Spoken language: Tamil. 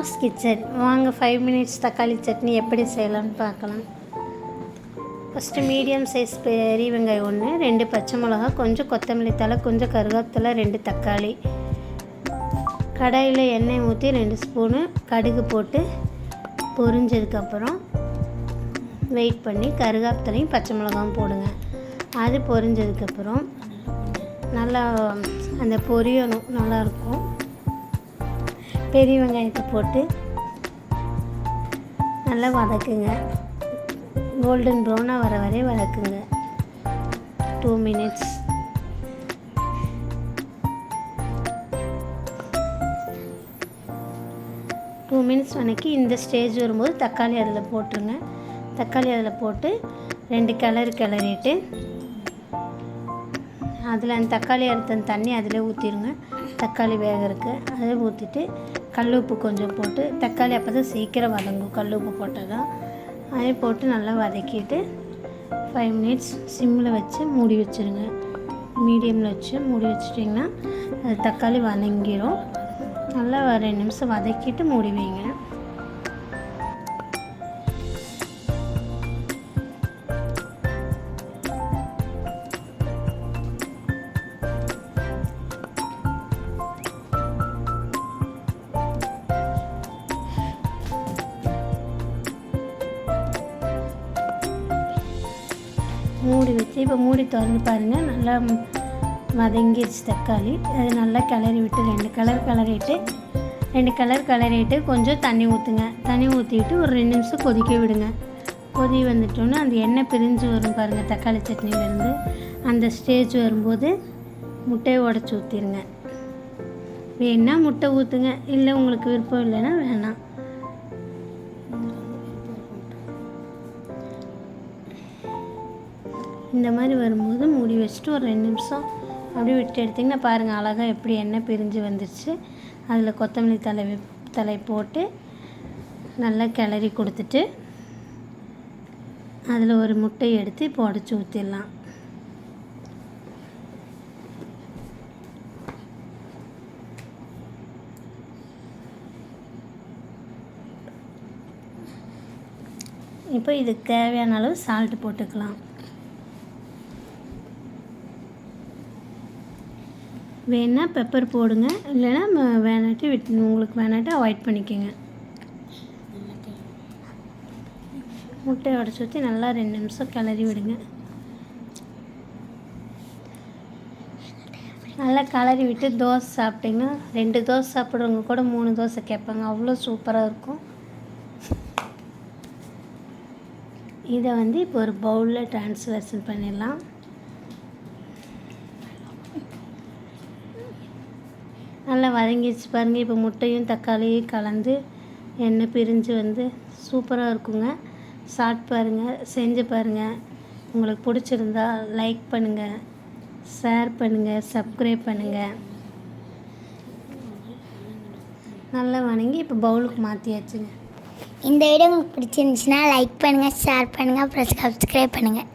அம்மாஸ் கிச்சன். வாங்க 5 மினிட்ஸ் தக்காளி சட்னி எப்படி செய்யலாம்னு பார்க்கலாம். ஃபஸ்ட்டு மீடியம் சைஸ் பெரிய வெங்காயம் 1, 2 பச்சை மிளகா, கொஞ்சம் கொத்தமல்லி தழை, கொஞ்சம் கருவேப்பிலை, 2 தக்காளி. கடாயில் எண்ணெய் ஊற்றி 2 ஸ்பூனு கடுகு போட்டு பொரிஞ்சதுக்கப்புறம் வெயிட் பண்ணி கருவேப்பிலையும் பச்சை மிளகாவும் போடுங்க. அது பொரிஞ்சதுக்கப்புறம் நல்லா அந்த பொரியணும், நல்லாயிருக்கும். பெரிய வெங்காயத்தை போட்டு நல்லா வதக்குங்க. கோல்டன் ப்ரௌனாக வர வரை வதக்குங்க. 2 மினிட்ஸ். வதக்கி இந்த ஸ்டேஜ் வரும்போது தக்காளி அதில் போட்டுருங்க. தக்காளி அதில் போட்டு 2 கிளறிட்டு அதில் அந்த தக்காளி எடுத்த தண்ணி அதில் ஊற்றிடுங்க. தக்காளி வேகிறதுக்கு அதை ஊற்றிட்டு கல் உப்பு கொஞ்சம் போட்டு, தக்காளி அப்போ தான் சீக்கிரம் வதங்கும், கல் உப்பு போட்டால் தான். அதை போட்டு நல்லா வதக்கிட்டு 5 மினிட்ஸ் சிம்மில் வச்சு மூடி வச்சுருங்க. மீடியமில் வச்சு மூடி வச்சிட்டிங்கன்னா அது தக்காளி வதங்கிடும். நல்லா 2 நிமிஷம் வதக்கிட்டு மூடி வைங்க. மூடி வச்சு இப்போ மூடி திறந்து பாருங்கள். நல்லா வதங்கிடுச்சு தக்காளி. அது நல்லா கிளறி விட்டு 2 கலர் கிளறிட்டு கொஞ்சம் தண்ணி ஊற்றுங்க. தண்ணி ஊற்றிட்டு ஒரு 2 நிமிஷம் கொதிக்க விடுங்க. கொதி வந்துட்டோன்னே அந்த எண்ணெய் பிரிஞ்சு வரும் பாருங்கள் தக்காளி சட்னியிலேருந்து. அந்த ஸ்டேஜ் வரும்போது முட்டையை உடச்சி ஊற்றிடுங்க. வேணா முட்டை ஊற்றுங்க, இல்லை உங்களுக்கு விருப்பம் இல்லைன்னா வேணாம். இந்த மாதிரி வரும்போது மூடி வச்சுட்டு ஒரு 2 நிமிஷம் அப்படியே விட்டு எடுத்திங்கன்னா பாருங்கள் அழகாக எப்படி எண்ணெய் பிரிஞ்சு வந்துடுச்சு. அதில் கொத்தமல்லி தழை போட்டு நல்லா கிளறி கொடுத்துட்டு அதில் ஒரு முட்டையை எடுத்து இப்போ உடச்சி ஊற்றிடலாம். இப்போ இதுக்கு தேவையான அளவு சால்ட்டு போட்டுக்கலாம். வேணா பெப்பர் போடுங்க, இல்லைன்னா வேணாட்டி உங்களுக்கு வேணாட்டி அவாய்ட் பண்ணிக்கோங்க. முட்டையை உடச்சி ஊற்றி நல்லா 2 நிமிஷம் கிளறி விடுங்க. நல்லா கிளறி விட்டு தோசை சாப்பிட்டிங்கன்னா 2 தோசை சாப்பிட்றவங்க கூட 3 தோசை கேட்பாங்க, அவ்வளோ சூப்பராக இருக்கும். இதை இப்போ ஒரு பவுலில் ட்ரான்ஸ்ஃபர் பண்ணிடலாம். நல்லா வதங்கிடுச்சு பாருங்கள். இப்போ முட்டையும் தக்காளியும் கலந்து எண்ணெய் பிரிஞ்சு சூப்பராக இருக்குங்க. சாப்பிட்டு பாருங்கள், செஞ்சு பாருங்கள். உங்களுக்கு பிடிச்சிருந்தா லைக் பண்ணுங்கள், ஷேர் பண்ணுங்கள், சப்ஸ்கிரைப் பண்ணுங்கள். நல்லா வணங்கி இப்போ பவுலுக்கு மாற்றியாச்சுங்க. இந்த வீடியோ உங்களுக்கு பிடிச்சிருந்துச்சுன்னா லைக் பண்ணுங்கள், ஷேர் பண்ணுங்கள், அப்புறம் சப்ஸ்கிரைப் பண்ணுங்கள்.